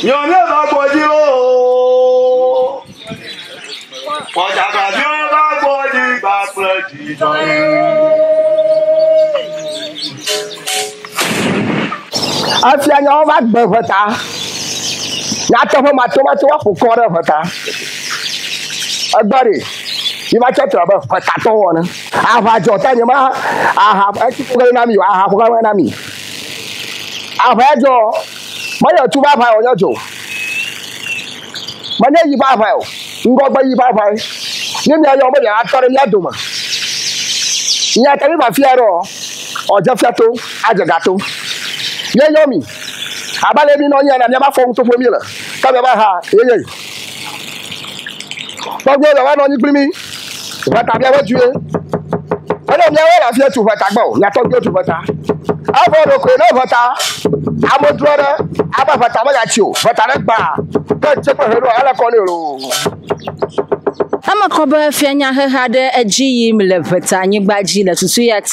You're never going to. What about your body back? I feel no back, Berta. Not over my tomato for quarter of a time. A buddy. You might talk about potato one. I have had your time. I have actually I have one enemy. I've had your my 2 on your Joe. My name is Baba. You go by you Baba. You know your body. I thought you do. Yeah, tell me my Fiero or Jaffato, Ajagato. Yeah, you me. I believe in on you and I never found to formula. Come about her. Yeah. But go the one on you, me. What have you? I don't know what I feel to what I go. Not to go to what I want to go over. I'm a brother. I'm a Batamachu, but I don't buy. Don't check her on a corner. I'm a cover Fiana had a G. Mileveta, and you by Gila to see at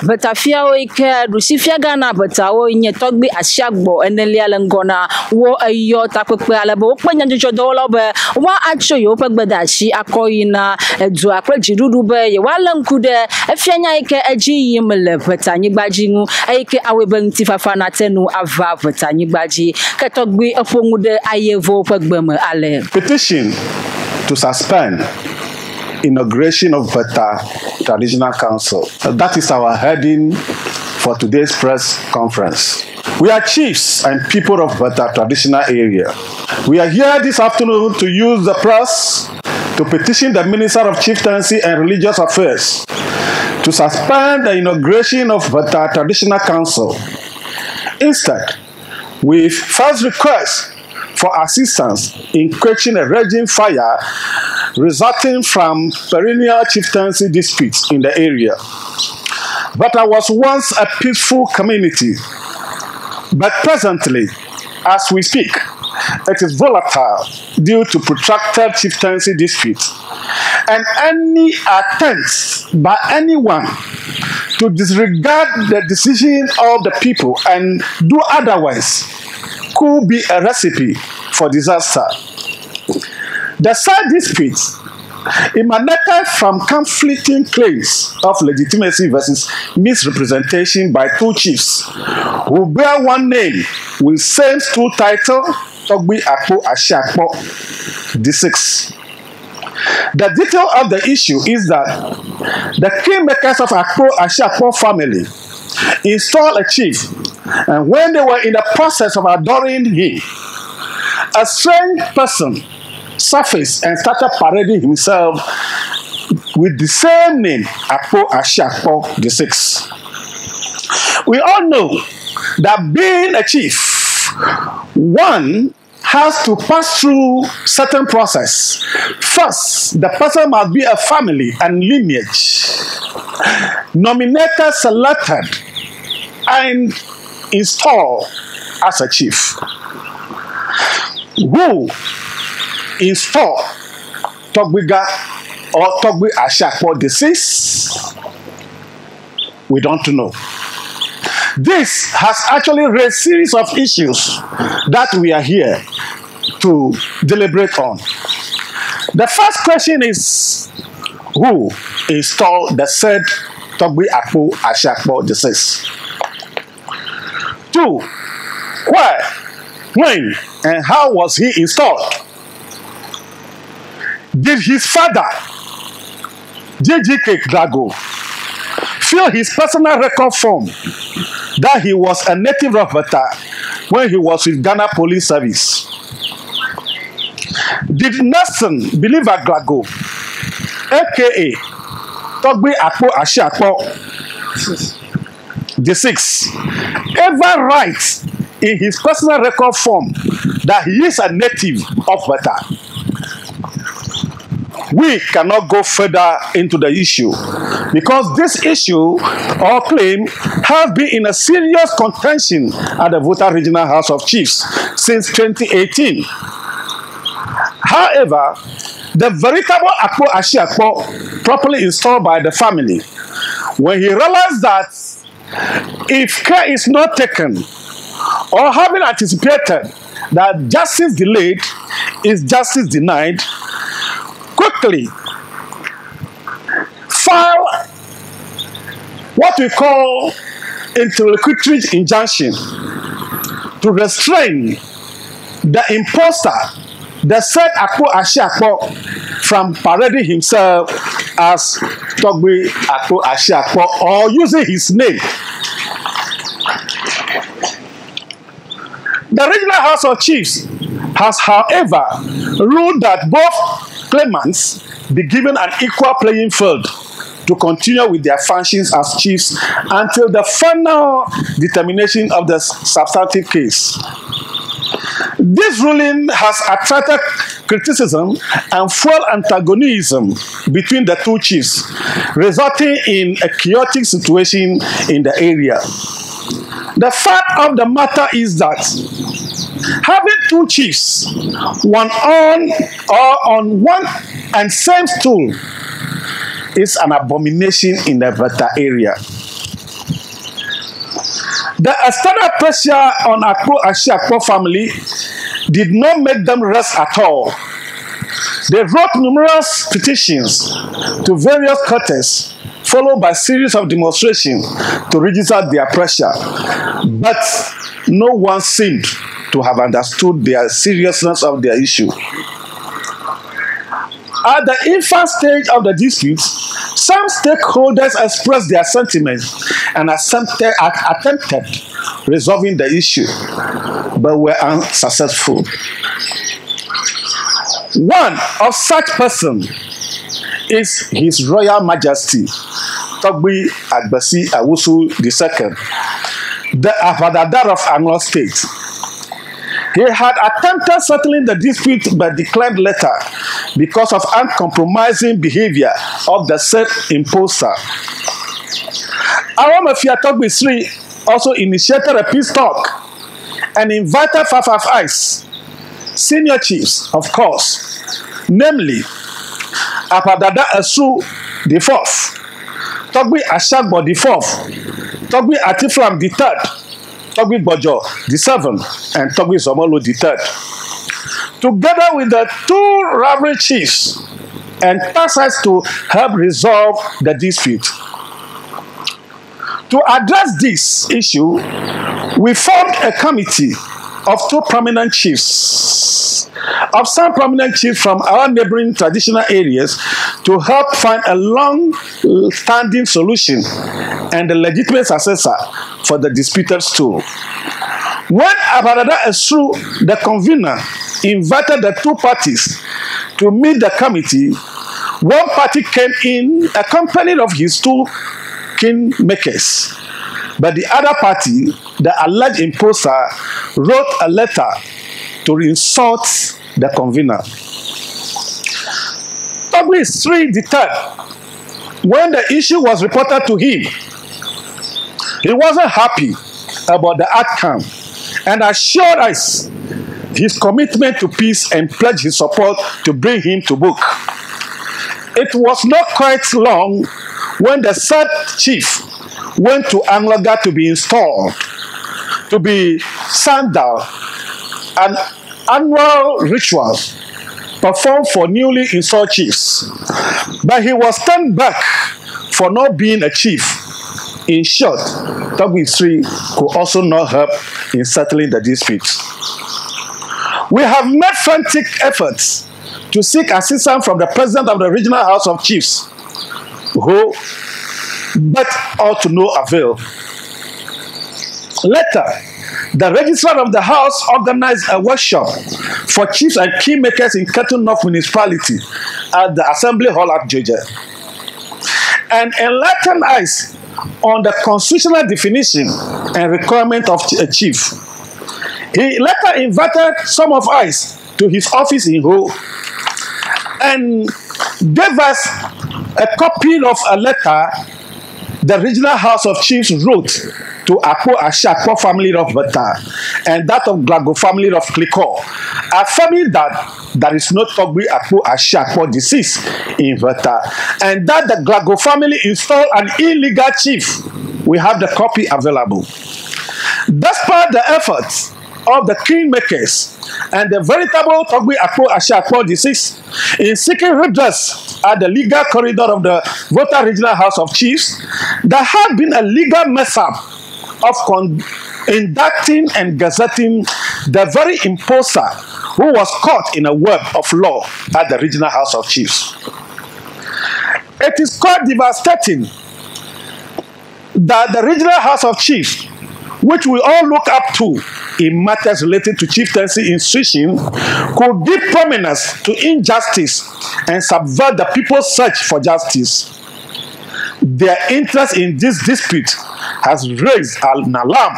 but I fear we cared, Lucifia Gana, but I will in your talk be a shagbo and then Lialangona, war a yacht up with Palabo, when you do dollar, what I show you, but that she a coina, a Duapraji Dudube, you while could a Fiana a G. Mileveta, and you by Jingu, a Awebang Tifafanatenu, a Vaveta, and you by G. Catogbe a Fongude, Ayevo, Pagberma, Ale. Petition to suspend inauguration of Weta Traditional Council. That is our heading for today's press conference. We are chiefs and people of Weta Traditional area. We are here this afternoon to use the press to petition the Minister of Chieftaincy and Religious Affairs to suspend the inauguration of Weta Traditional Council. Instead, we first request for assistance in quenching a raging fire resulting from perennial chieftaincy disputes in the area. Weta was once a peaceful community, but presently, as we speak, it is volatile due to protracted chieftaincy disputes, and any attempt by anyone to disregard the decision of the people and do otherwise could be a recipe for disaster. The side disputes emanated from conflicting claims of legitimacy versus misrepresentation by 2 chiefs who bear one name with same stool title, Togbi Akpo Ashiakpo, D6. The detail of the issue is that the kingmakers of Akpo Ashiakpo family installed a chief, and when they were in the process of adoring him, a strange person surfaced and started parading himself with the same name, Akpo Ashiakpo D6. We all know that being a chief, one has to pass through certain process. First, the person must be a family and lineage, nominated, selected, and installed as a chief. Who installed Togbiga or Togbi Ashiakpo D6? We don't know. This has actually raised a series of issues that we are here to deliberate on. The first question is, who installed the said Togbi Akpo Ashiakpo D6? 2, where, when, and how was he installed? Did his father, JJK Drago, fill his personal record form that he was a native of Weta when he was with Ghana Police Service? Did Nelson Believer Drago, aka Togbi Akpo Ashiakpo D6, ever write in his personal record form that he is a native of Weta? We cannot go further into the issue because this issue or claim has been in a serious contention at the Weta Regional House of Chiefs since 2018. However, the veritable Akpo Ashiakpo, properly installed by the family, when he realized that if care is not taken or having anticipated that justice delayed is justice denied, quickly file what we call interlocutory injunction to restrain the imposter, the said Akpo Ashiakpo, from parading himself as Togbe Akpo Ashiakpo or using his name. The Regional House of Chiefs has, however, ruled that both claimants be given an equal playing field to continue with their functions as chiefs until the final determination of the substantive case. This ruling has attracted criticism and fuel antagonism between the two chiefs, resulting in a chaotic situation in the area. The fact of the matter is that having two chiefs, one on one and same stool, is an abomination in the Weta area. The external pressure on Akpo Ashiakpo family did not make them rest at all. They wrote numerous petitions to various courts, followed by a series of demonstrations to register their pressure. But no one seemed to have understood the seriousness of their issue. At the infant stage of the dispute, some stakeholders expressed their sentiments and attempted resolving the issue, but were unsuccessful. One of such persons is His Royal Majesty Togbe Agbasi Awusu II, the Abadadar of Anambra State. He had attempted settling the dispute but declined later because of uncompromising behavior of the said imposter. Awamafia Togbe III also initiated a peace talk and invited 5 Eyes, senior chiefs, of course, namely Apadada Asu IV, Togbe Ashagbo IV, Togbe Atiflam III, Togbe Bojo VII, and Togbe Zomolo III, together with the 2 rival chiefs, and tasked us to help resolve the dispute. To address this issue, we formed a committee of 2 prominent chiefs, of some prominent chiefs from our neighboring traditional areas, to help find a long-standing solution and a legitimate successor for the disputed stool. When Abadada Esru, the convener, invited the 2 parties to meet the committee, one party came in accompanied of his 2 kingmakers, but the other party, the alleged imposter, wrote a letter to insult the convener. Togbe III, when the issue was reported to him, he wasn't happy about the outcome and assured us his commitment to peace and pledged his support to bring him to book. It was not quite long when the said chief went to Anglaga to be installed, to be sandal, an annual ritual performed for newly installed chiefs. But he was turned back for not being a chief. In short, Togbe III could also not help in settling the dispute. We have made frantic efforts to seek assistance from the President of the Regional House of Chiefs, but all to no avail. Later, the Registrar of the House organized a workshop for chiefs and kingmakers in Ketu North Municipality at the Assembly Hall at Georgia, and enlightened us on the constitutional definition and requirement of a chief. He later invited some of us to his office in Ho and gave us a copy of a letter the Regional House of Chiefs wrote to Akpo Ashiakpo family of Weta and that of Glago family of Kliko, affirming that there is no Togbe Akpo Ashiakpo deceased in Weta and that the Glago family installed an illegal chief. We have the copy available. Despite the efforts of the kingmakers and the veritable Togbi Akpo Ashiakpo disease in seeking redress at the legal corridor of the Weta Regional House of Chiefs, there had been a legal mess-up of inducting and gazetting the very imposter who was caught in a web of law at the Regional House of Chiefs. It is quite devastating that the Regional House of Chiefs, which we all look up to in matters related to chieftaincy institution, could give prominence to injustice and subvert the people's search for justice. Their interest in this dispute has raised an alarm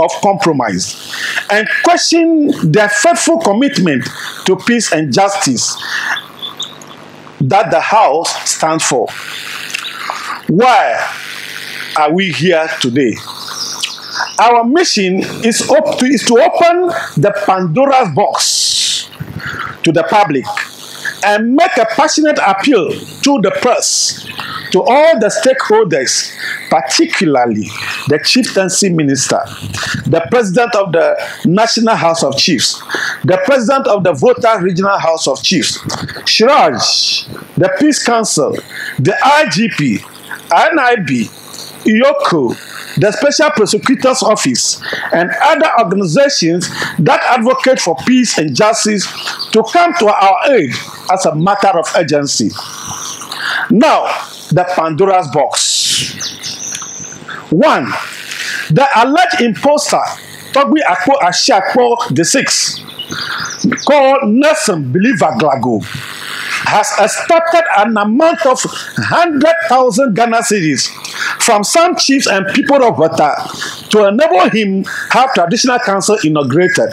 of compromise and questioned their faithful commitment to peace and justice that the House stands for. Why are we here today? Our mission is to open the Pandora's box to the public and make a passionate appeal to the press, to all the stakeholders, particularly the Chieftaincy Minister, the President of the National House of Chiefs, the President of the Weta Regional House of Chiefs, Shiraj, the Peace Council, the IGP, NIB, IOCO, the Special Prosecutor's Office, and other organizations that advocate for peace and justice to come to our aid as a matter of urgency. Now, the Pandora's box. 1. The alleged imposter, Togbi Akpo Ashiakpo VI, called Nelson Believer Glago, has extorted an amount of 100,000 Ghana cedis from some chiefs and people of Weta to enable him have Traditional Council inaugurated.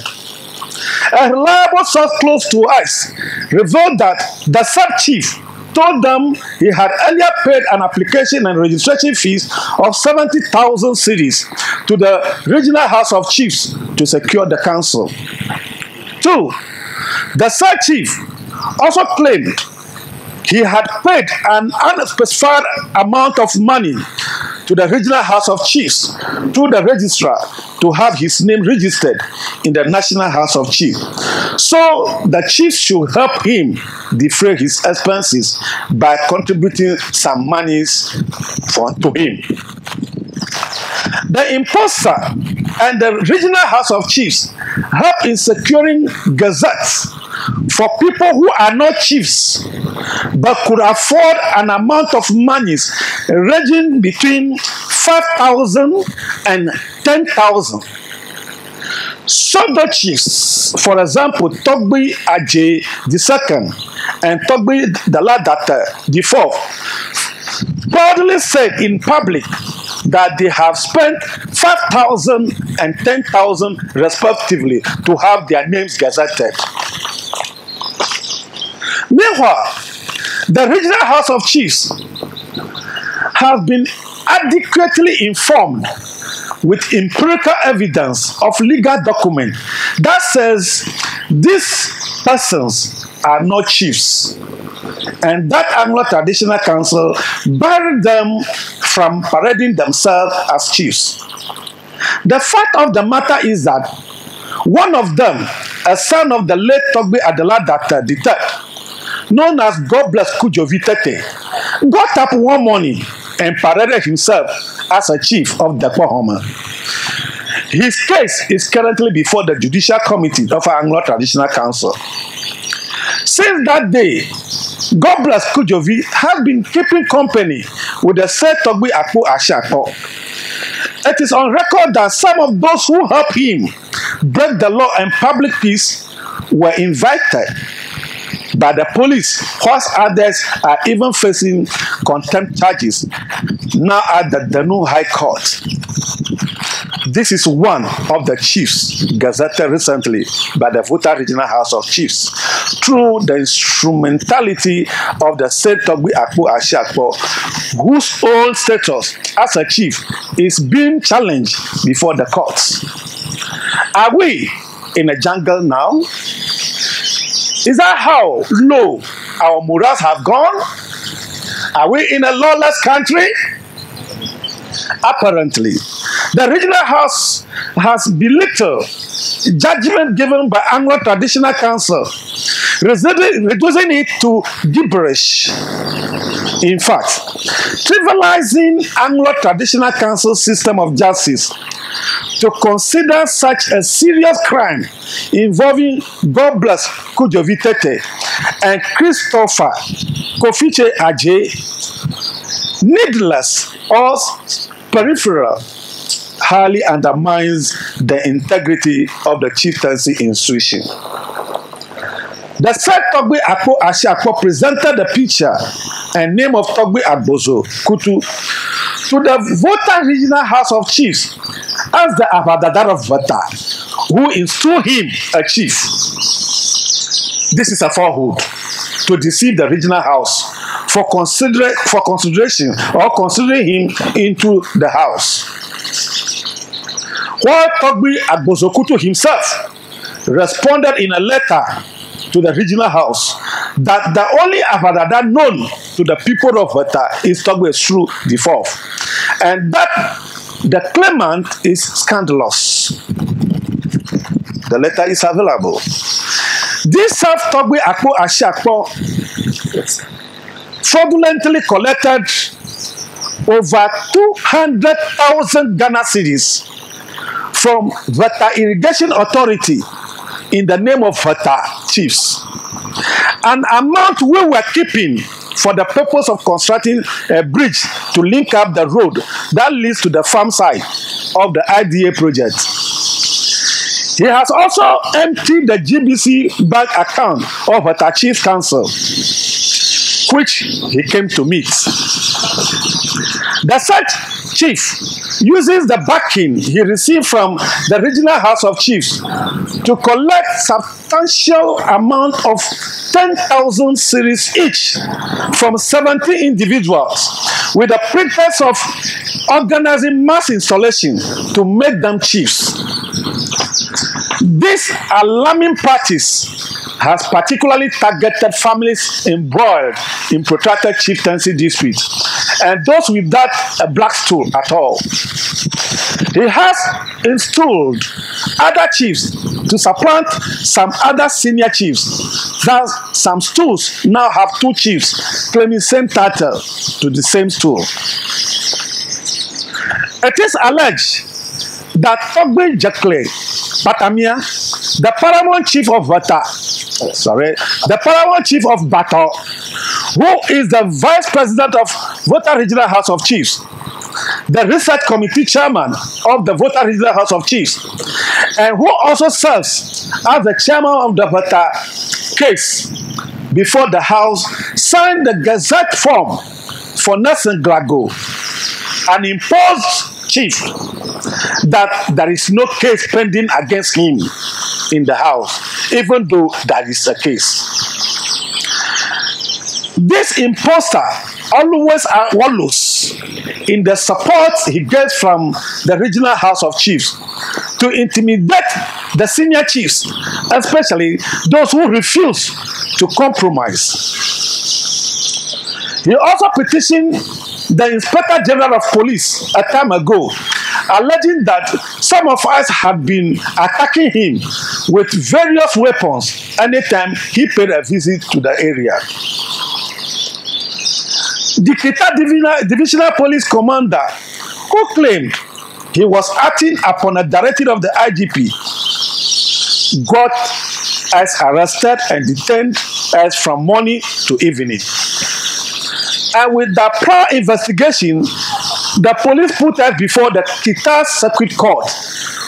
A reliable source close to us revealed that the sub-chief told them he had earlier paid an application and registration fees of 70,000 cedis to the Regional House of Chiefs to secure the council. 2. The sub-chief also claimed he had paid an unspecified amount of money to the Regional House of Chiefs through the registrar to have his name registered in the National House of Chiefs. So the chief should help him defray his expenses by contributing some monies to him. The imposter and the Regional House of Chiefs help in securing gazettes for people who are not chiefs but could afford an amount of monies ranging between 5,000 and 10,000. Some chiefs, for example, Togbi Ajay II and Togbi Daladata IV, proudly said in public that they have spent 5,000 and 10,000 respectively to have their names gazetted. Meanwhile, the Regional House of Chiefs has been adequately informed with empirical evidence of legal document that says these persons are not chiefs, and that Anglo Traditional Council barred them from parading themselves as chiefs. The fact of the matter is that one of them, a son of the late Togbi Adeladata III, known as God Bless Kujovitete, got up one morning and paraded himself as a chief of the Pohoma. His case is currently before the Judicial Committee of Anglo Traditional Council. Since that day, God Bless Kujovi has been keeping company with the said Togbi Akpo Ashiakpo. It is on record that some of those who helped him break the law and public peace were invited by the police, whilst others are even facing contempt charges now at the Danu High Court. This is one of the chiefs gazetted recently by the Weta Regional House of Chiefs through the instrumentality of the said Togbi Akpo Ashiakpo, whose own status as a chief is being challenged before the courts. Are we in a jungle now? Is that how low our morals have gone? Are we in a lawless country? Apparently, The regional house has belittled judgment given by Anglo Traditional Council, reducing it to gibberish. In fact, trivializing Anglo Traditional Council system of justice to consider such a serious crime involving God bless Kujovitete and Christopher Kofiche Ajay, needless or peripheral, highly undermines the integrity of the chieftaincy institution. The said Togbe Akpo Ashiakpo presented the picture and name of Togbe Agbozo Kutu to the Weta Regional House of Chiefs as the Abadadar of Weta, who installed him a chief. This is a falsehood to deceive the regional house for consideration or considering him into the house. While Togbe Agbozo Kutu himself responded in a letter to the regional house that the only Abadada known to the people of Weta is Togbe Shru the Fourth, and that the claimant is scandalous. The letter is available. This self-Togbe Akpo Ashiakpo fraudulently collected over 200,000 Ghana cedis from Weta Irrigation Authority in the name of Weta chiefs, an amount we were keeping for the purpose of constructing a bridge to link up the road that leads to the farm side of the IDA project. He has also emptied the GBC bank account of Weta Chief Council, which he came to meet. The said chief uses the backing he received from the Regional House of Chiefs to collect substantial amount of 10,000 cedis each from 70 individuals with the pretext of organizing mass installation to make them chiefs. This alarming practice has particularly targeted families embroiled in protracted chieftaincy disputes and those without a black stool at all. He has installed other chiefs to supplant some other senior chiefs. Thus, some stools now have two chiefs claiming same title to the same stool. It is alleged that Togbe Jekle Patamia, the paramount chief of Weta, the paramount chief of Bato, who is the vice president of Weta Regional House of Chiefs, the research committee chairman of the Weta Regional House of Chiefs, and who also serves as the chairman of the Weta case before the House, signed the Gazette form for Nelson Glago, an imposed chief, that there is no case pending against him in the House, even though there is a case. This imposter always wallows in the support he gets from the Regional House of Chiefs to intimidate the senior chiefs, especially those who refuse to compromise. He also petitioned the Inspector General of Police a time ago, alleging that some of us had been attacking him with various weapons anytime he paid a visit to the area. The Kita Divisional Police Commander, who claimed he was acting upon a directive of the IGP, got us arrested and detained us from morning to evening. And with the prior investigation, the police put us before the Kita Circuit Court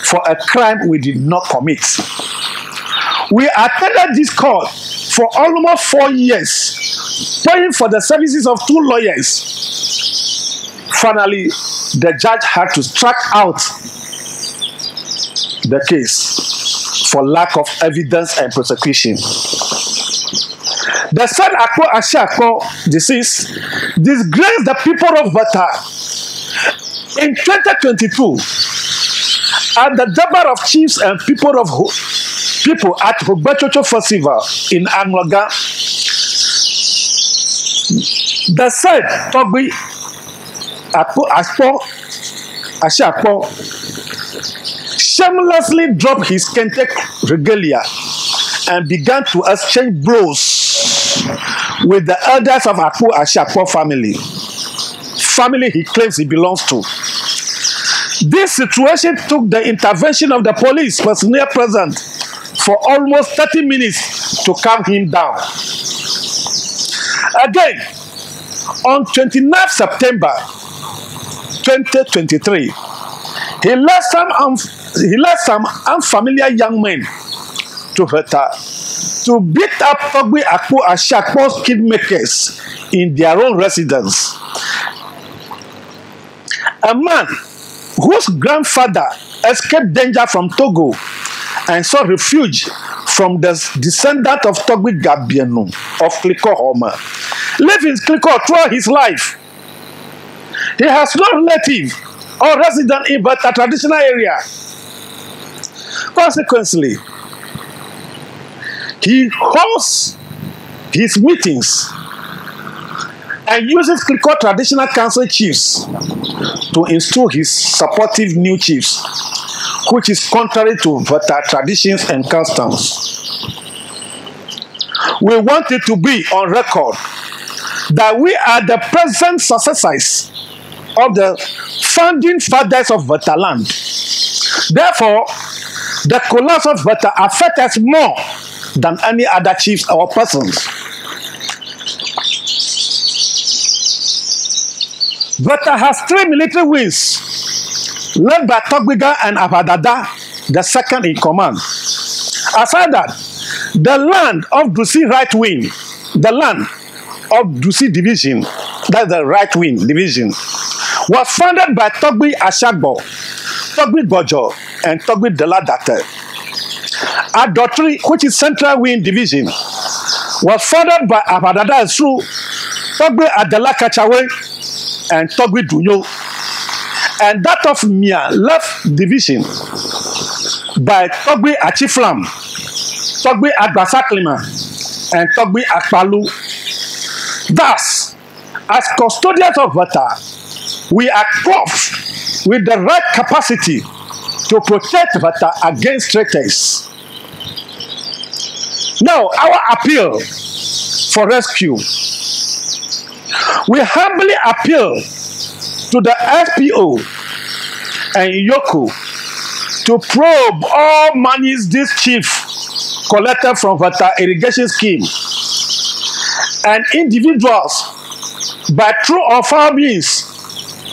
for a crime we did not commit. We attended this court for almost 4 years, paying for the services of 2 lawyers. Finally, the judge had to strike out the case for lack of evidence and prosecution. The said Akpo Ashiakpo deceased disgraced the people of Weta. In 2022, at the Dabar of Chiefs and people at Hogbachocho Festival in Angloga, the said Togbe Akpo Ashakpo shamelessly dropped his kente regalia and began to exchange blows with the elders of Akpo Ashakpo family he claims he belongs to. This situation took the intervention of the police personnel present for almost 30 minutes to calm him down. Again, on 29th September 2023, he led some unfamiliar young men to Weta to beat up Togbe Akpo Ashakpo's kidmakers in their own residence. A man whose grandfather escaped danger from Togo and sought refuge from the descendant of Togbe Gabienu of Kliko Homa, lived in Kliko throughout his life. He has no relative or resident in Weta traditional area. Consequently, he hosts his meetings and uses Kliko Traditional Council chiefs to install his supportive new chiefs, which is contrary to Weta traditions and customs. We want it to be on record that we are the present successors of the founding fathers of Weta land. Therefore, the collapse of Weta affects us more than any other chiefs or persons. Weta has 3 military wings, led by Togbiga and Abadada, the second in command. Aside that, the land of Dusi right wing, the land of Dusi division, that's the right wing division, was founded by Togbi Ashagbo, Togbi Gojo, and Togbi Deladate. Adotri, which is central wing division, was founded by Abadada through Togbi Adela Kachawe and Togbi Dunyo, and that of Mia left division by Togbi Achiflam, Togbi Agbasaklima, and Togbi Akpalu. Thus, as custodians of Weta, we are equipped with the right capacity to protect Weta against traitors. Now, our appeal for rescue. We humbly appeal to the SPO and Yoko to probe all monies this chief collected from Weta irrigation scheme and individuals by true or foul means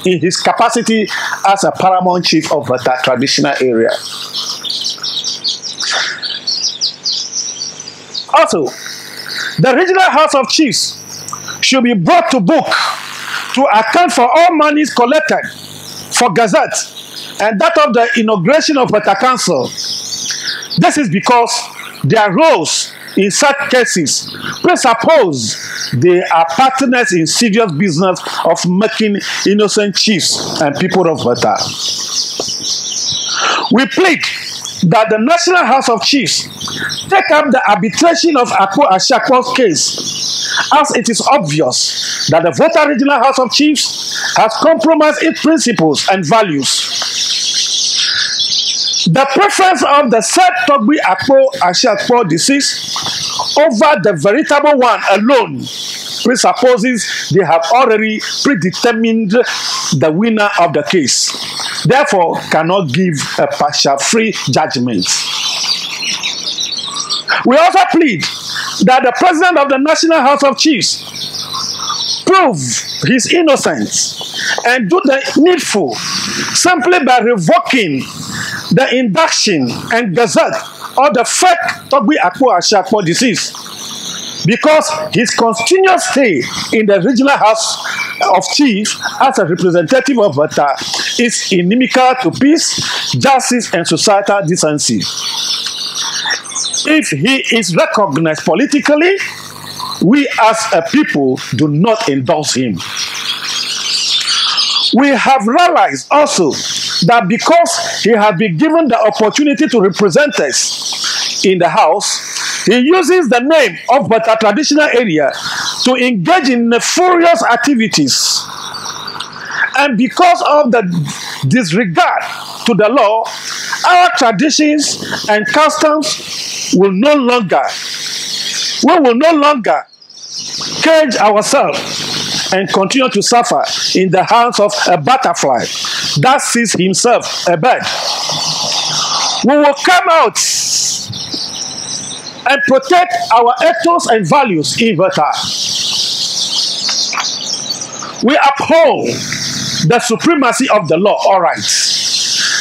in his capacity as a paramount chief of Weta traditional area. Also, the regional house of chiefs should be brought to book to account for all monies collected for Gazette and that of the inauguration of Weta Council. This is because their roles in such cases presuppose they are partners in serious business of making innocent chiefs and people of Weta. We plead that the National House of Chiefs take up the arbitration of Akpo Ashakpo's case, as it is obvious that the Weta Regional House of Chiefs has compromised its principles and values. The preference of the said Togbi Akpo Ashakpo deceased over the veritable one alone presupposes they have already predetermined the winner of the case, therefore cannot give a partial free judgment. We also plead that the President of the National House of Chiefs prove his innocence and do the needful simply by revoking the induction and gazette of the fake Togbi Akpo Ashakpo deceased, because his continuous stay in the regional house of chiefs as a representative of Weta is inimical to peace, justice, and societal decency. If he is recognized politically, we as a people do not endorse him. We have realized also that because he has been given the opportunity to represent us in the house, he uses the name of Weta traditional area to engage in nefarious activities. And because of the disregard to the law, our traditions and customs will no longer, we will no longer cage ourselves and continue to suffer in the hands of a butterfly that sees himself a bird. We will come out and protect our ethos and values in Weta. We uphold the supremacy of the law, all right.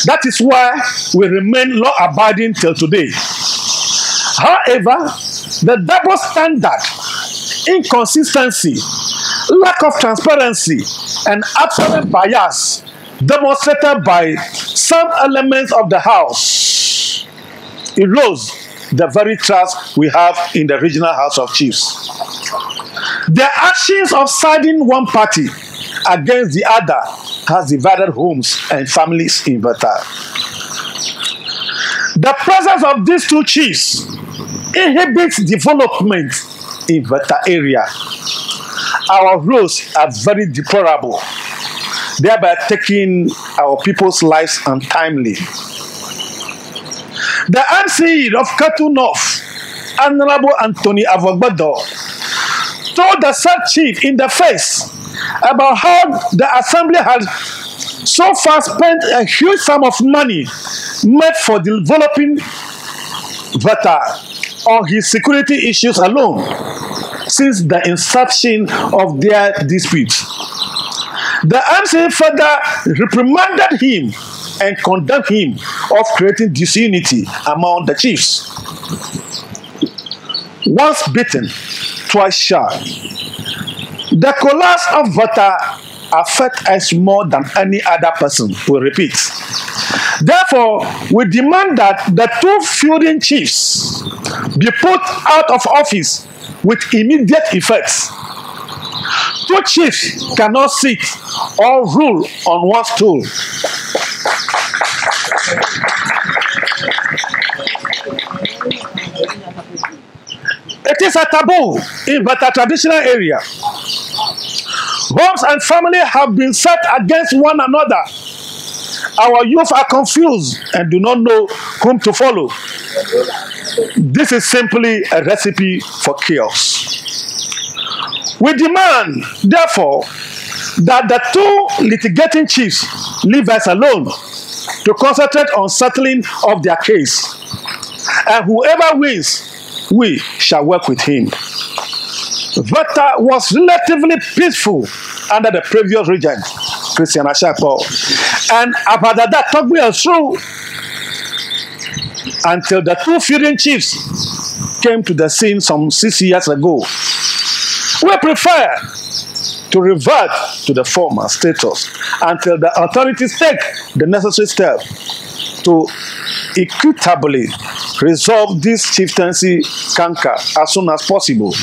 That is why we remain law-abiding till today. However, the double standard, inconsistency, lack of transparency, and absolute bias demonstrated by some elements of the House erodes the very trust we have in the Regional House of Chiefs. The actions of siding one party against the other has divided homes and families in Weta. The presence of these two chiefs inhibits development in Weta area. Our roles are very deplorable, thereby taking our people's lives untimely. The MC of Katu North, Honorable Anthony Avogbado, told the said chief in the face about how the assembly had so far spent a huge sum of money made for developing Weta on his security issues alone since the inception of their dispute. The MC further reprimanded him and condemned him of creating disunity among the chiefs. Once bitten, twice shy. The collapse of Weta affects us more than any other person, we repeat. Therefore, we demand that the two feuding chiefs be put out of office with immediate effects. Two chiefs cannot sit or rule on one stool. It is a taboo in Weta traditional area. Homes and family have been set against one another. Our youth are confused and do not know whom to follow. This is simply a recipe for chaos. We demand, therefore, that the two litigating chiefs leave us alone to concentrate on settling of their case. And whoever wins, we shall work with him. Weta was relatively peaceful under the previous regent, Christian Ashapo, and Abadada Togbi and Stool, until the two feuding chiefs came to the scene some 6 years ago. We prefer to revert to the former status until the authorities take the necessary step to equitably resolve this chieftaincy canker as soon as possible.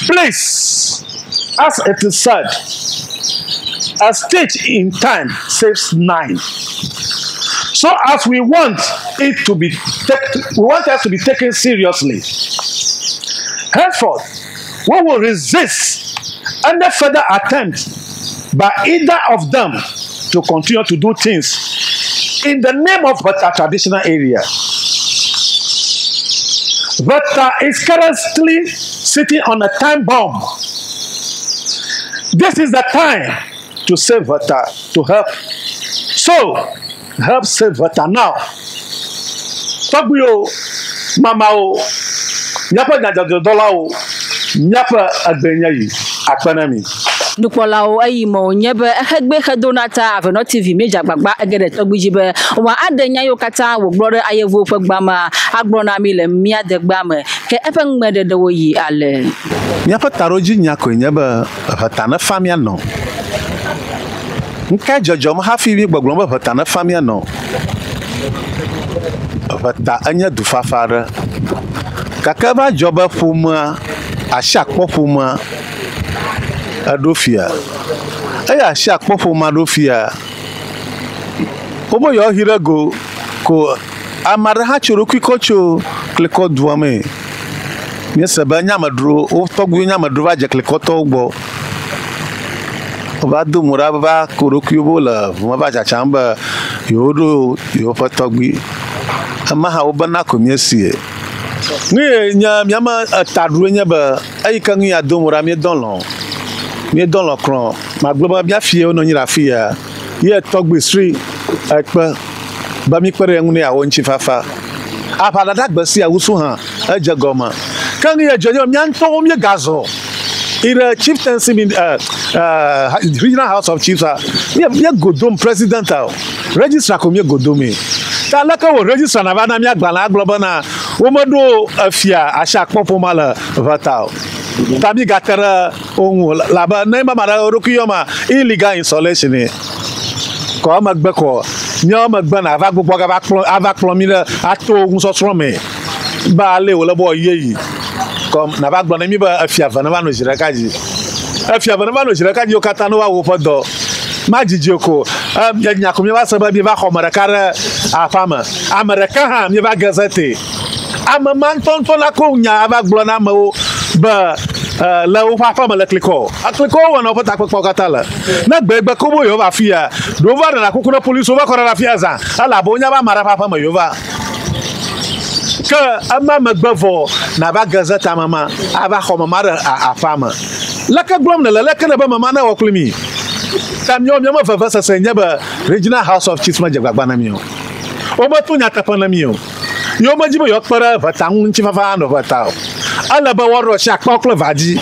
Please, as it is said, a stitch in time saves 9. So as we want it to be us to be taken seriously. Henceforth, we will resist any further attempt by either of them to continue to do things in the name of Weta traditional area. Weta is currently sitting on a time bomb. This is the time to save Weta, to help. So, help save Weta now. Fabio, Mamao, Nyapa Nadadolao, Nyapa Agbenyayi, Akpanami. Nukpɔlawo eyimo nye be ehegbe hedona ta Aveno TV meja gbagba egede tɔgbidzi be wa ade nya yo katã wògblɔ ɖe ayevo ƒe gbama agblɔ na mi le mía de gbame ke eƒe ŋumeɖeɖewo yi ale. Míaƒe taɖodzi nya koe nye be Weta ne fa míanɔ. Nke dzɔdzɔm hafi mi gbɔgblɔm be Weta ne fa míanɔ. Weta enye dufafa aɖe. Gake va dzɔ be ƒomea, asiakpɔ ƒomea eɖo fia. Eye asiakpɔ ƒomea ɖo fia. Wobe yewoa hi ɖe go ko ame aɖe hã tso ɖokui kɔ tso klikɔ dua me. Míese be nyamedro, wo tɔgbuiwo nyamedro va dze klikɔtɔwo gbɔ. va do mura va kurukubo la mo va cha chamba yodo yo fatogbi ama ha obana komiesie ni nyama tadru nya ba ai kan ya do mura mi don lo kron ma global bia fie ono nyira fie ye togbi street ekpa ba mi pere ngune awon chifafa apada dagbasi awusu han ejegoma kan ye jojo mi anto mi gazo ira chieftaincy regional house of chiefs me godom president registrar ko me godomi ta la ka wo registrar na ba na mi agbala global na wo modo afia asha popo mala vata ta mi gatara ohun la ba na ma mara orokiyoma illegal installation ko ma gbe ko ni o ma gbe na ava gbogbo ava plomi le ato ohun so so me ba le wo le bo yeyi comme na ba gbona mi ba afia va na ba no jira kaji afia va na ba no jira kaji o kata no wa wo podo ma jiji oko ya nya ko mi ba saba bi ba ko marakara afama america ha mi ba gazete amman tonton la ko nya ba gbona ma o ba la o fa fama le kliko akliko wona o ta ko kata la na gbegbe ko bo yo ba fia do va na ko na police o ba ko na fia za ala bo nya ba mara fa fama yo va que ama magbevo na ba gazeta mama aba ko mama a fama la ka glom na la ka na ba mama na waklimi tam yo mi ma fa sa senya ba regional house of chiefs ma jagba na mi o ma tu nya tapa na mi o yo ma jibo yo para vata un chi fa no vata ala ba woro sha pa klo vaji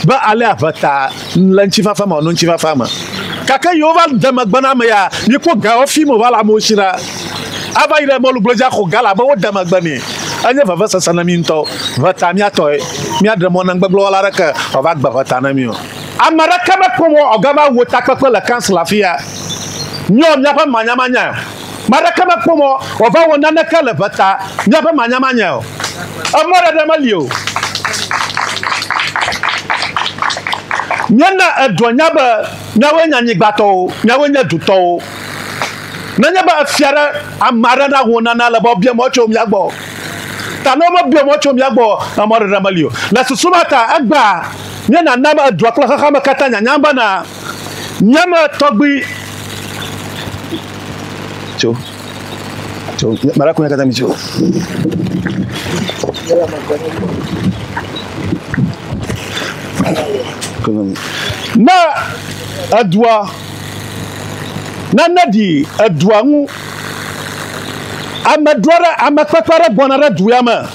ba ala vata lan chi fa ma no chi fa ma kaka yo va de magba na ma ya ni ko ga ofi mo wala mo shira aba ile mo lugloja ko gala ba woda magbani anya va sa sanaminto vata mi atoy mi adremo na gbaglo wala raka o va gba vata na mi o amara kama ko mo ogaba wota kpekpe la council afia nyom nya pa manya mara kama ko mo o va wona na kala vata nya pa manya o amara de malio nyana adonya ba nyawe nya nyigbato nyawe nya duto nanya ba fiara amara na wona na la bobia mo chom yagbo ta no mo bia mo chom yagbo amara de malio la susumata agba nyana nama adwa kla kama katanya nyamba na nyama togbi cho mara kunya kata micho na adwa nanadi adwa ngu amadwara amakpakpara bonara duyama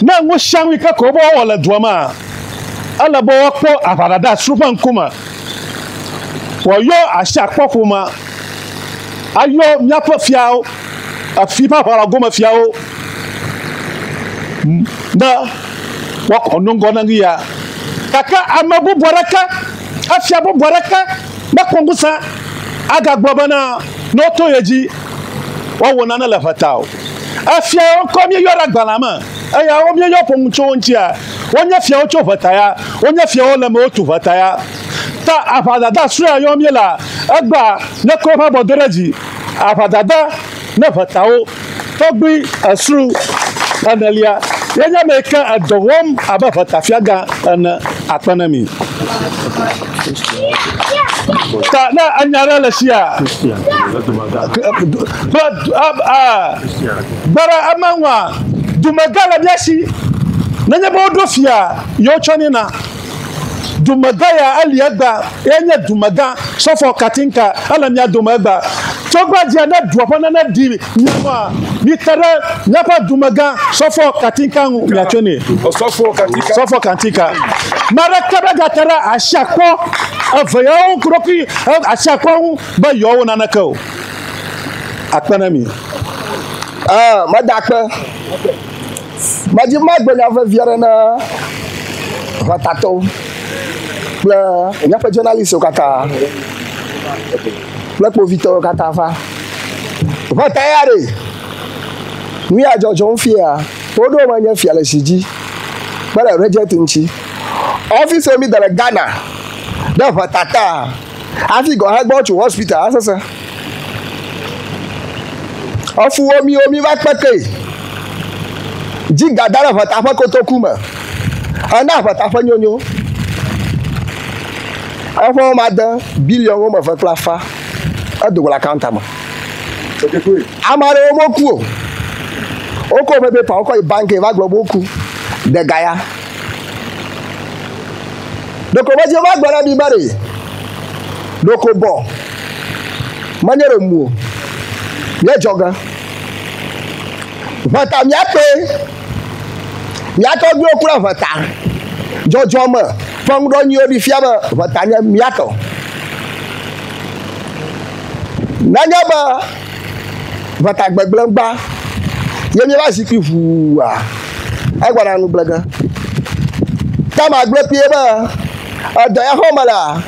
na ngo shanwi ka ko bo wala duama ala bo wakpo afarada supan kuma woyo asha kokuma ayo nyapo fiao afipa para goma fiao da wako nongo nangia kaka amabu baraka afia bo baraka na kongusa aga gbobana no toyeji wo wona na lafatao afia ko mi yora gbalama aya o mi yo poncho ntia wonya fia o cho fataya wonya fia o la mo tu fataya ta afadada sura yo mi la agba ne ko pa bodoreji afadada na fatao togbi asru analia yenya meka adowom aba fatafia ga na apanami ta na anyara la sia bara amanwa dumagala biasi nanya bodo fia yo chonina dumagaya aliagba enya dumaga sofo katinka ala nya dumagba togba dia na duapana na di nyama bitara nyapa dumaga sofo katinka ya chone sofo katinka marakaba gatara ashako avayo kroki ashako ba yo na nakao akpanami madakpa maji magbonya fa viara na vatato la nya fa journalist o kata la po Victor kata fa vatayare mi ajojo nfia odo manya fia la siji bara reject nchi office mi dara Ghana da vatata afi go ha gbo to hospital asasa ofu omi va peke jinga dara vata fa kotokuma ana vata fa nyonyo Avant madame billion on me fait plafa. A de la cantama. Amare o moku. O ko me pa o ko bank e va gbo boku de gaya. Donc on va dire va gbo bi bare. Donc bon. Manière mu. Ye joga. Vata mi ape. Mi ato bi okura vata. Jojo mo. Fong do nyo di fiaba vata nya mi ato. Nanya ba vata gbegblengba. Ye mi ba sipi fu a. Ai gwa na nu blaga. Ta ma gbe pie ba. Odo ya ho mala.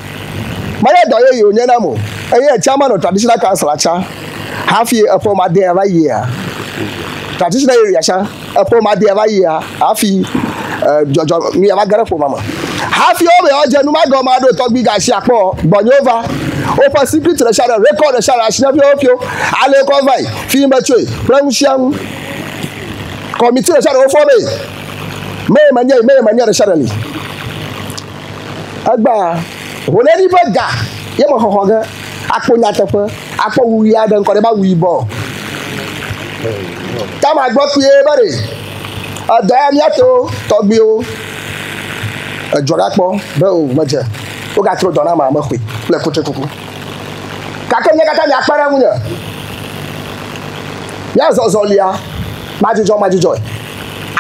Ma ye do ye yo nyana mo. Eye chairman of traditional council acha. Half year for my day every year. Traditional area sha. For my day every year. Half year jojo mi aba gara for mama. Half year we oje nu ma go ma do talk big ashi apo. Bonyova. Open secret to the shadow record the shadow ashi na bi opio. Ale ko vai. Fi mba chwe. Pramusiam. Committee the shadow for me. Me manya the shadow li. Agba. Wonani baga. Ye mo hohoga. Akpo nyatafa akpo wuyi adan ko de ba wuyi bo ta ma gbo pie bare odo mi ato to gbe o ejora po be o maje o ga tro dona ma pe le kote kuku ka ke nyakata mi apara munya ya zozolia majijo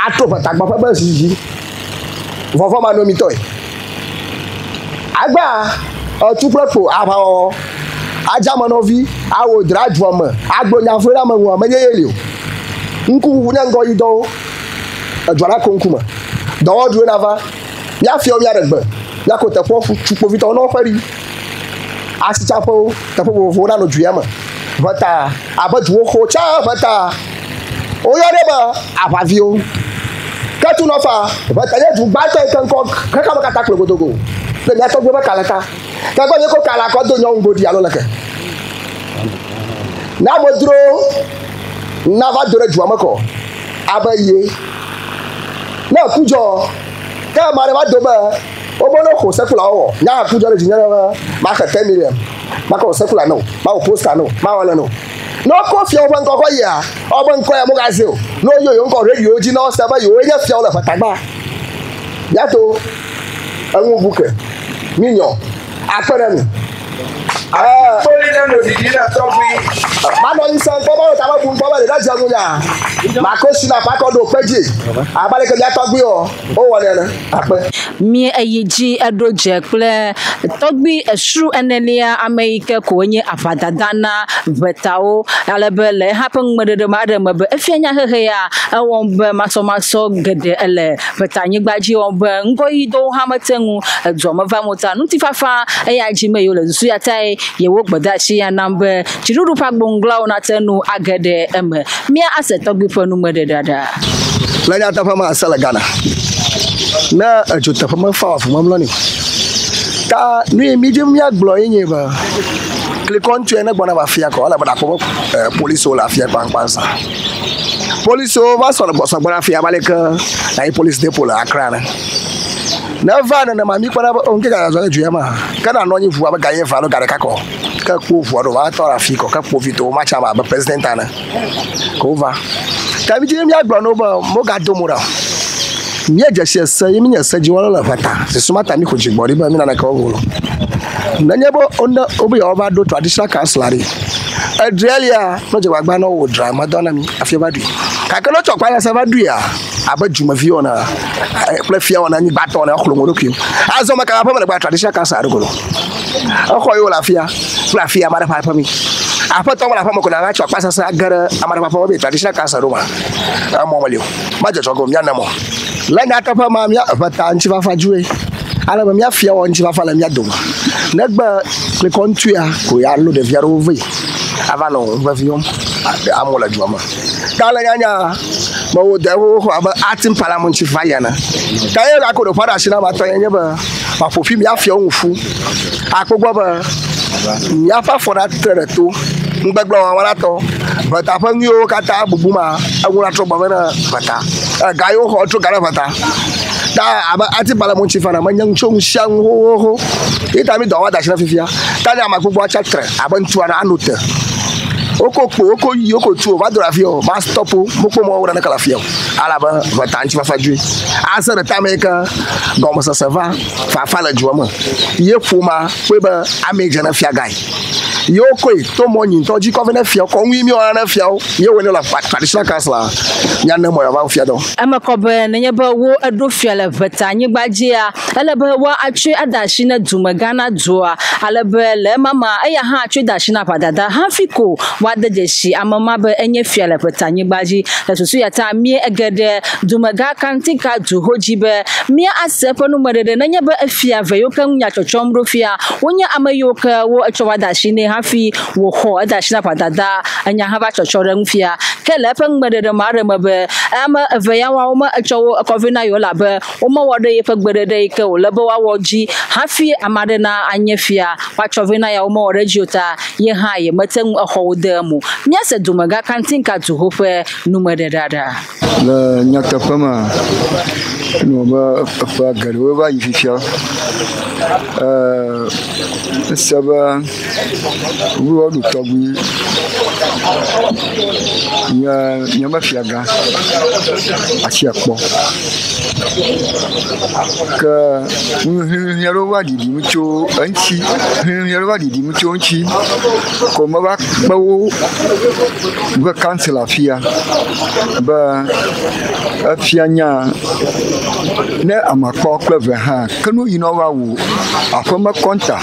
ato pata gbo pe ba sisi fofo ma no mi toy agba o tu propo abawo ajamanovi awo drajwoma agbonya fura ma wo ameyele o nku wunya ngo yido adwara konkuma do duro nava ya fi o ya regbe ya ko tefo fu chupo vita no fari asichapo tefo wo fura no duyama bata abaju ho cha bata o yo deba abavio katu no fa bata ye du bata kanko kaka makata klogodogo le ya to gbe kalata kagbo ye ko kala ko do nyon bodi alo leke na modro na va dore juamako abaye na kujo ka mare va do ba obono ko sekula owo na kujo le jinyara ma ka 10 million ma ko sekula no ma o poster no ma wala no no ko fi obo nko ko ya obo nko ya mo ga se o no yo nko radio ji na o se ba yo ye fi o le fatagba ya to anwu buke minyo apere mi mano isan ko ba ta ba bu ko ba le da jagun ya ma ko sina pa ko do peji abale ke ya togbi o wole na ape mi ayiji adroje ple togbi esru enelia america ko nye afadadana betao alebele happen mede ma de mabe efianya hehe ya won be maso gede ele betanyi gbaji won be ngoyi do hamatengu edzoma vamota nutifafa ayaji me yo le su ya tai ye wo gbadashi ya nambe chiruru pagbongla ona tenu agede eme mi ase togbi fonu mede dada la nya ta fama asala gana na ajuta fama fa fu mamloni ta ni medium ya glo yin ba le kontu ene gbona ba fia ko ala ba ko police o la fia kwansa police o va so la bosa gbona fia ba le ka na police depot la Accra na vana na mami kwa onke ka zo ju yama kana no nyi fu ba ga yin fa no ga ka ko ka ko fu do ba to afiko ka ko vito ma cha ba president ana ko va ka bi je mi agbo no ba mo ga do mura mi eja se se mi nya se ji wala la fata se sumata mi ko ji gbori ba mi na ka wo na nyebo onda obi over do traditional council ari Adrelia no je wagba no wo drama dona mi afia badu ka ka no chokwa ya sa badu ya abajuma vi ona plefia ona ni bato na oklo ngoloki azo maka pa ba traditional council ari golo okoyo la fia mara pa mi apa to mara pa mo ko na chokwa sa gara amara pa be traditional council roma amo malio ma je chogo mi anamo la nya ta pa ma mi fata nchi fa fajue ala ba mi afia won nchi fa fa la mi adoma negba le kontua ko ya lo de viaro vi avano vavium amola juama kala nyanya ma wo de ho aba atin parliament fa ya na kaye la ko do para shina ba to yenye ba fofi mi afia onfu akogbo ba ya fa for that treto ngbegblɔ wala tɔ veta ƒe nuyiwo katã bubu ma ewona trɔ gbɔ be ne veta ga yiwo xɔ tso ga ɖe veta ta abe ati bala mo tsi fana menye ŋutso ŋusia ŋu hoho yi ta mi dɔ wa da si na fifia ta ne ame gbogbo atsa tre abe ŋutsua na anu te woko kpo woko yi woko tu o va do la fi o ma stop o mokpo mo wona ne kala fi o ala be veta ŋtsi fafa dzoe ase ɖe tame ke gɔmesese va fafa le dzoa me ye ƒoma kpe be ame dze ne fia gae ye wokoe to mɔ nyitɔ dzi kɔve ne fia kɔ ŋui mi wɔna ne fiawo ye wo ne le traditional council a nya ne mɔ yava fia dɔ. Eme kɔ be nenye be wo eɖo fia le veta anyigba dzia ele be wo atsoe ada asi ne dumegã na dua ale be le mama eya hã atsoe da asi na ƒadada hafi ko woade dzesi ame ma be enye fia le veta anyigba dzi le susu ya ta mie ege ɖe dumegã kantika duho dzi be mia ase eƒe numeɖeɖe nenye be efia ve yiwo ke ŋu nya tsɔtsɔm ɖo fia wonye ame yiwo ke wo etsɔ wa da asi ne hafi woxɔ eda asi na ƒadada enya hã va tsɔtsɔ ɖe ŋu fia ke le eƒe numeɖeɖe ma ɖe me be ame eve yawo wome etsɔ wo ekɔvi na yewo labe womewɔ ɖe yeƒe gbeɖeɖe yi ke wòle be woawɔ dzi hafi ame aɖe na anye fia woatsɔ vɛ na ya womewɔ ɖe dzi o ta ye hã ye mete ŋu exɔwo de emo míase dumegã kantinka duho ƒe numeɖeɖe ɖa. Le nyateƒe me no be eƒe geɖewo va yi fifia se be wo ɖo tɔgbi nye mefia gã asi akpɔ ke hihiã ɖewo va ɖiɖim tso eŋuti hihiã ɖewo va ɖiɖim tso eŋuti ko meva kpe wo be council afia be efia nya ne amakpɔ kple ve hã ke nu yina va wu aƒeme kɔnta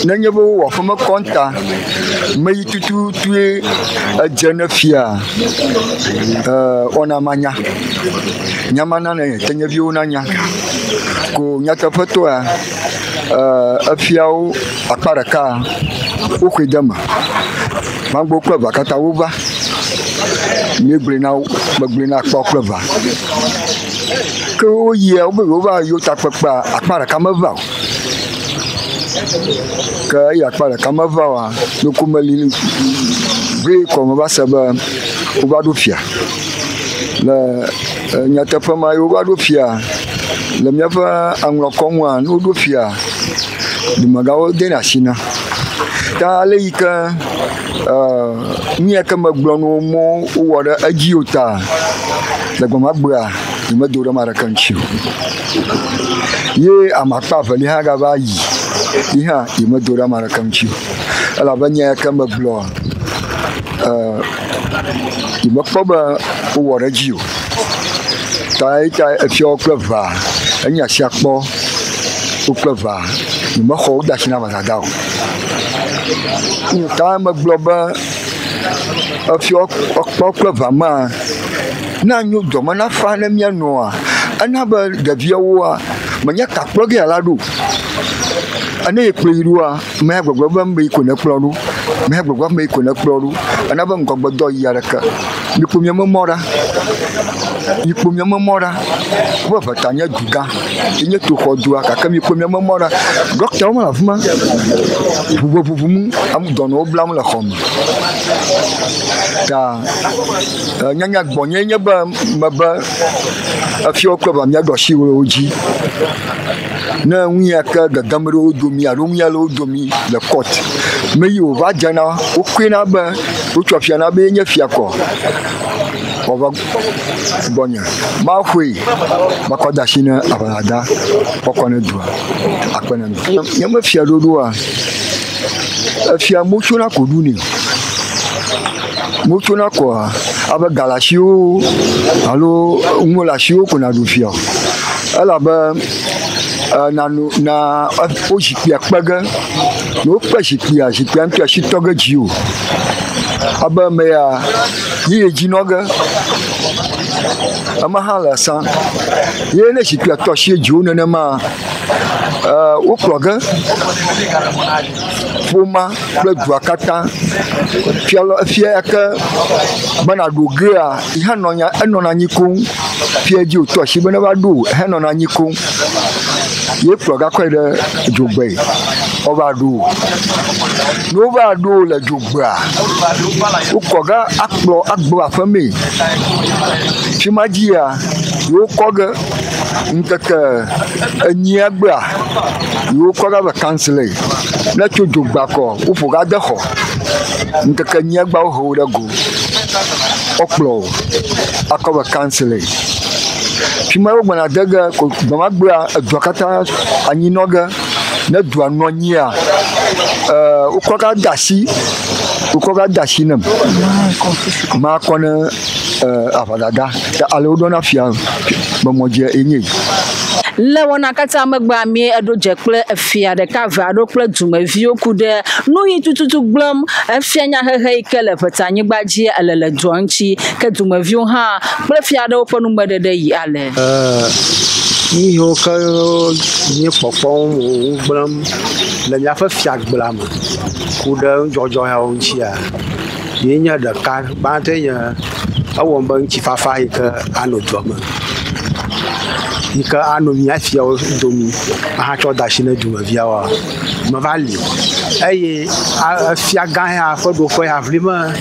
nenye be wowɔ aƒeme kɔnta me yi tututue edze ne fia wɔna manya nyamana ne tenyeviwo na nya ko nyateƒetɔa efiawo akpa ɖeka woxɔe de me magbo kple va katã wova megblẽ na akpɔ kple va ke woyia wobe wova yo takpekpea akpa ɖeka meva o ke eya akpa ɖeka meva oa loko meli bre kɔme va se be wova ɖo fia le nyateƒe ma ye wova ɖo fia le míaƒe aŋlɔkɔŋua ne woɖo fia dumegãwo de asi na ta ale yi ke nu yake megblɔ no mo wowɔ ɖe edzi o ta le gbemagbea yemedo ɖe ma ɖeke ŋuti o ye amakpa aveli hã gava yi yi hã yemedo ɖe ma ɖeke ŋuti o elabe nya yake megblɔ yemekpɔ be wowɔ ɖe edzi o ta efiawo kple va enye asi akpɔ wo kple va yemexɔ wo de asi na vadada o ta megblɔ be efiawo kpɔ kple va ma na nyo dɔme na fa ne mianɔa ena be ɖeviawoa menye kakplɔ ge ala ɖo ene ye kplɔ yi ɖoa meya gbɔgblɔ be ame yi ko ne kplɔ ɖo meya gbɔgblɔ ame yi ko ne kplɔ ɖo ena be ŋgɔgbedɔ yi aɖeke mikpo mia memɔ ɖa mikpo mia memɔ ɖa wo veta nye du gã yenye toxɔdua gake mikpo mia memɔ ɖa dɔkitawo me le afi ma ʋuʋuʋum dɔnɔwo blam le xɔ me ta nyanya gbɔnye nye be mebe efiawo kple va míaɖo asi wo dzi ne ŋu yake gegem ɖe wo domi alo ŋu ya le wo domi le court me yi wòva dzena wokoe na be wotsɔ fia na be nye fia kɔ wòva gbɔnye maxɔe makɔ da asi ne aʋadada kɔkɔ ne dua akpe ne mi nyeme fia ɖoɖoa efia motso na ko ɖu ne motso na kɔa abe galasiwo alo ŋolasiwo ko na ɖu fia o elabe na wo zikpuia kpe ge ne wokpe zikpuia ŋutɔ asi tɔ ge dzi o abe me ya ye dzi nɔ ge ame hã le sa ye ne zikpuia tɔ asi dziwo nenema wokplɔ ge ƒoma kple dua katã fia yake bena ɖo gea yi hã enɔna anyi koŋ fia dzi wòtɔ asi be ne va ɖo henɔna anyi koŋ ye kplɔ gakɔe ɖe dzogbe ovado le jogba ukoga akbo afame chimagia yo koga nkeke enyiagba yo koga ba council na cho jogba ko ufoga de ho nkeke enyiagba ho de go oklo akoba council chimawo gbana daga ko bamagba adwakata anyinoga na duanonyia ukoga dashi nam ma kona afadada alodona fia bamoje enyi le wona kata magba mi edo jekple afia de ka va do kple dumavio kude no yi tututu gblam afia nya hehe kele petanyi gbaji alele dronchi ke dumavio ha kple fia de oponu medede yi ale ni ho ka ni popon gblam le nya fa fia gblam kude jojo ha onchia ni nya de ka ba te ya awon ban chi fafa ke anodoma ika ano mi afia domi ha cho dashi na duma viawa ma vali eye afia gan ha fodo fo ya vrima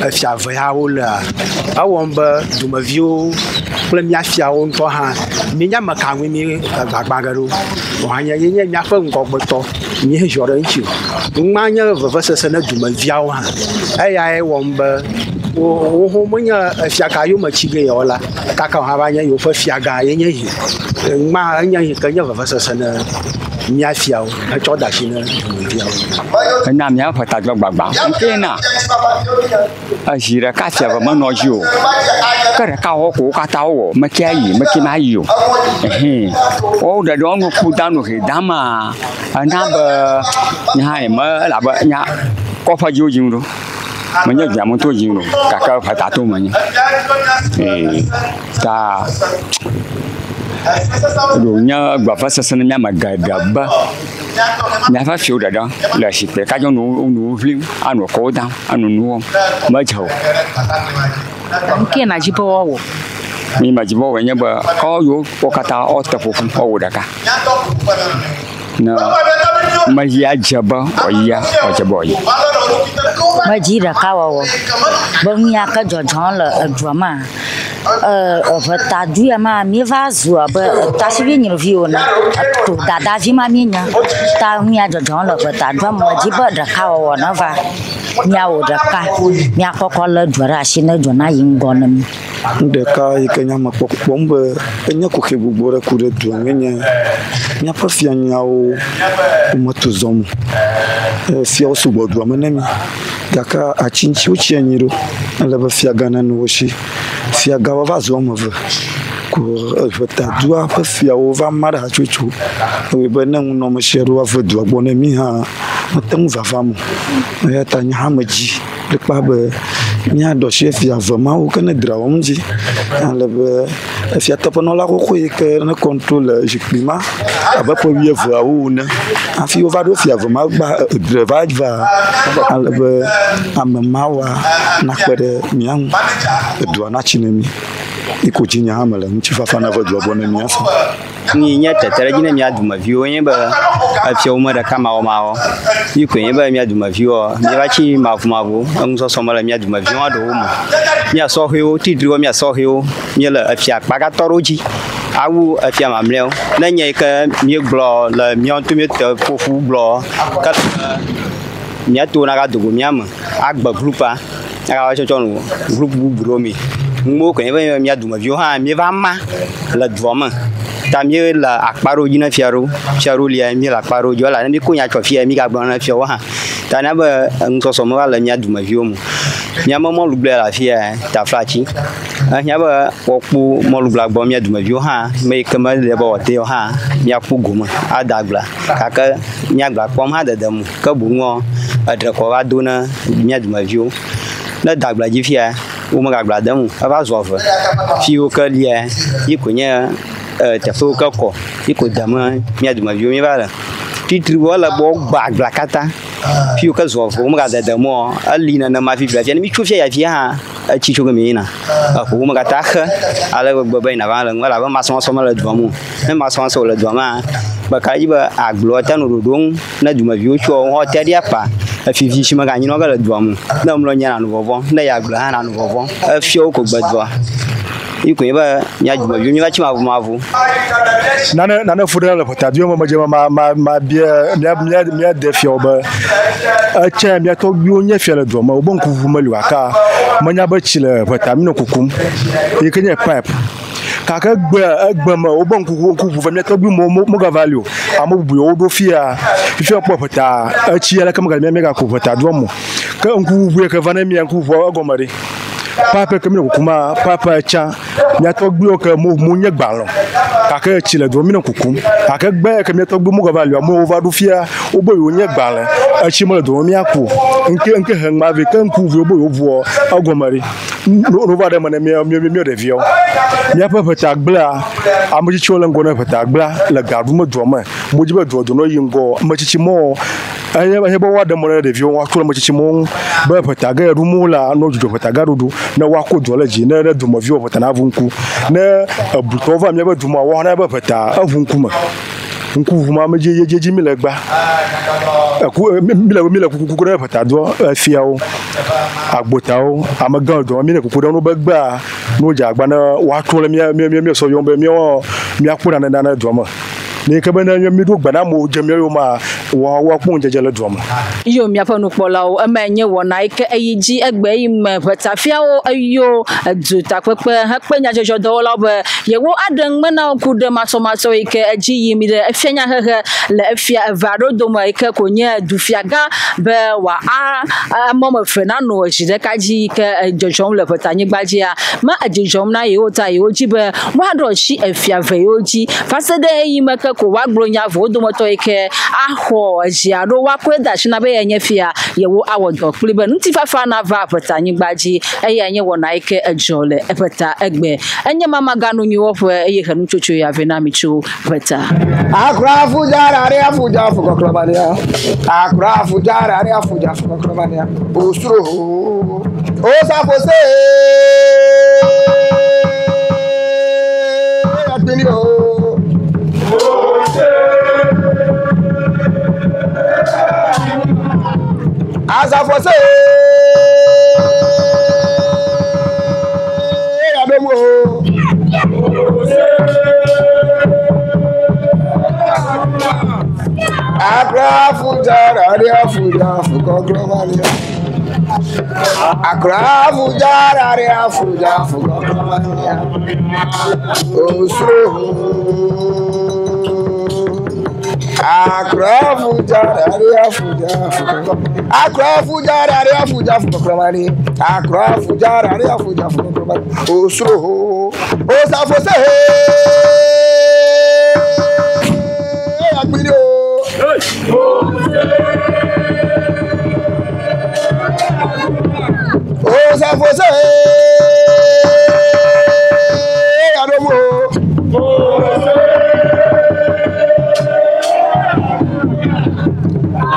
afia va ya ola awon ba duma vio ple mi afia on to ha mi nya makanwe mi gbagbagaro o hanya ye nya fa nko gboto mi he joro nchi ma nya va sese na duma viawa ha eye won ba wo monya afia ka yo ma chige yola kaka ha ba nya yo fa afia ga ye nya ma anya ka nya va sese na mi afia o ha cho dashi na duma viawa na mi fa ta gbagba nkena ajira ka fia ba no jo kare ka ho ko ka ta wo ma kia yi ma ki ma yi o o da do no ku da no he dama na ba nya ma la ba nya ko fa jo jin ro ma nya ja mo to jin ro ka fa ta to ma nya ta do nya gba fa sesen nya ma gagaba nya fa fio da la shi pe ka jo no vlim anu ko da anu no ma chao nke na jipo wo mi ma jipo we nya ba ko yo ko kata o ta fu o da ka na ma ya jaba o ya o jaba yi ma ji da ka wo ba mi aka jojon le adwama ta duya ma mi va zua ba ta si vi viu na to da vi ma mi nya ta mi a jojon le ba ta dwa ma ji ba da ka wo na va nya wo da ka nya ko ko le dwara shi na jona yin gonam de ka ikenya mapokpombe enya ko kebubora kure duangenya nya pa fia nya o moto zom fia o subo du amanami daka achinchi uchi anyiro ala ba fia gana no shi fia gawa va zom va ko vota dua pa fia o va mara chuchu we bana no mo sheru wa vodu agbona mi ha matam va vamo ya tanya hamaji le pa ba mi ado chef ya vama o kana drawonji ala ba fia topono la ko ke na contrôle climat aba po wie va o na afi o va do fia vama ba drevage va ala ba amamawa na kwere mian do na chinemi ikojinya hamala mchifafa na vodu abona miafa ni nya tetara jina mi aduma vio nya ba afia o mara kama o mao iko nya ba mi aduma vio mi ba chi mafu ngso so mara mi aduma vio ado mo mi aso heo tidri mi aso heo mi la afia paga toroji awu afia mamleo na nya ka mi glo la mi on tu mi te fofu glo ka mi ato na ga dogo mi ama agba grupa aga cho cho no group buro mi mo ko nya mi aduma vio ha mi va ma la dvoma tamie la akparo jina fiaro lia mi la akparo jo la mi kunya cho fia mi ga gbona fia wa ha ta na ba nsoso mo la nya duma vio mu nya mo lugble la fia ta flachi nya ba okpu mo lugla gbo mi duma vio ha me kama le ba wote ha mi akpu goma adagla kaka nya gba pom ha dadam ka bungo adre ko wa dona mi duma vio na dagla ji fia o mo ga gba damu aba zova fio ka lia ikunya te fo ka ko iko dama mi aduma vio mi bala titri wala bo gbagla kata fio ka zo fo mo ga da mo alina na ma fi bla mi chufia ya fia chi chu mi na ku ma ka ta kha ala ba ba na ba la ngala ba ma so so ma la dwa mu ne ma so so la dwa ma ba ka ji ba aglo ta no dong na duma vi o cho ho ta dia pa fi vi shi ma ga ni no ga la dwa mu na mo nya na no bo na ya aglo ha na no bo fi o ko ba dwa ikwe ba nya duma vi mi ba chi ma vu nana fudra la pata dio ma jema ma bia mia de fio ba a cha mia to bio nya fia la dwa ma obon ku vu ma lu aka manya ba chi la pata mi no kukum e kenya pipe kaka gba ma obon ku vu mia to bi mo ga value amu bu o do fia fia po pata a chi ala kam ga mia ku pata dwa mo ka nku vu ka vana mia nku vu agomare papa kami no kuma papa cha nya to gbe o ka mo nya gbalon kaka chi la do mi no kukum kaka gbe kami to gbe mo ga value mo over do fia o boy o nya gbalon a chi mo do mi aku nke han ma ve kan ku vu o boy o vu agomare no va de man mi de vio nya papa ta gbla amuji chi olan gona pata gbla la gadu mo do ma mo jiba do no yingo ma chi mo aye ba wa de mo de vio wa to ma chi mo ba pata ga ru mo la no jujo pata ga rudu na wa ko do la ji na do mo vio pata na vunku na buto va mi ba du mo wa na ba pata avunku ma nku vuma ma je mi legba aku mi la ku na pata do fiao agbotao amagan do mi ne ku do no ba gba no ja gba na wa to la mi so yo mi akura na do ma ni ka bana mi do gba na mo je mi yo ma wa pon jeje le do ma yo mi afa no pola o ma nye wona ike eyiji egbe im patafia o ayo aduta pepe ha penya jojo do la ba ye wo adan mana ku de maso ike aji yimi de afianya hehe le afia evado do ma ike konya dufiaga be wa a mama fena no jide ka ji ike jojo le patanye gbaji a ma ajejom na ye o ta ye oji be wa do shi afia ve oji fasede yima ka ko wa gronya vo do moto ike aho ajiado wa kweda shi na be yenye fia ye wo awodo klibe nti fafa na va patanye gbaji eyenye wona ike ajole epeta egbe enye mama ganu nyi wo fo eye hanu chocho ya vena michu peta akrafu jara ari afuja fuko klobania akrafu jara ari afuja fuko klobania usro o sa fose atini o asa fose abemo akrafu jara ari afuja fuko klobania akrafu jara ari afuja fuko klobania usro akrafu jara ari afuja fuko akrafu jara ari afuja fuko klobania akrafu jara ari afuja fuko klobania usro o sa fose agbiri o o sa fose adomo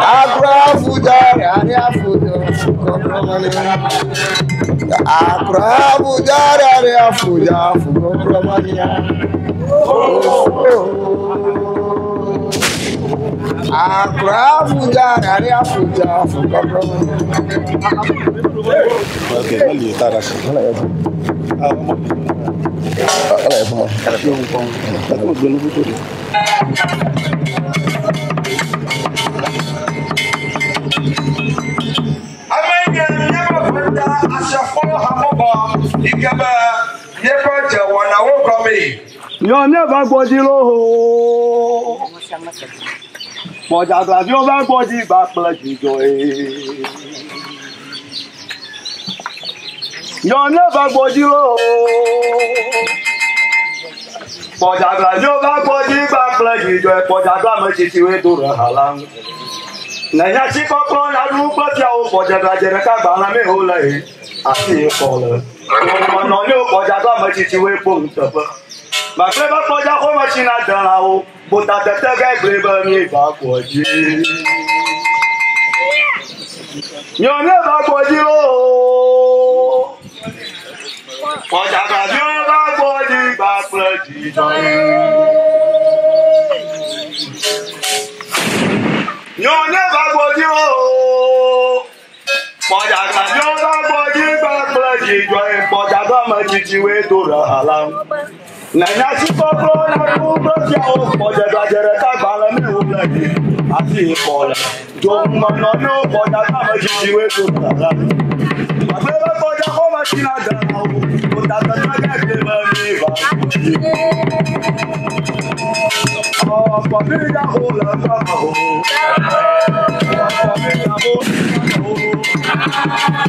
akrafu jara ari afuja fuko klobania akrafu jara ari afuja fuko klobania akrafu jara ari afuja fuko klobania okay mali tarashi Yo never body low. For that, you never body back like you go. You never body low. For that, you never body back like you go. For that, I'm a situation to the halang. Naya Chipopon, I do put your for the Rajaraka Baname Hole. I see a caller. No, you for that, I'm a situation. My clever for the home machine at the house, but at the guy clever me backward. You never body low. Oh,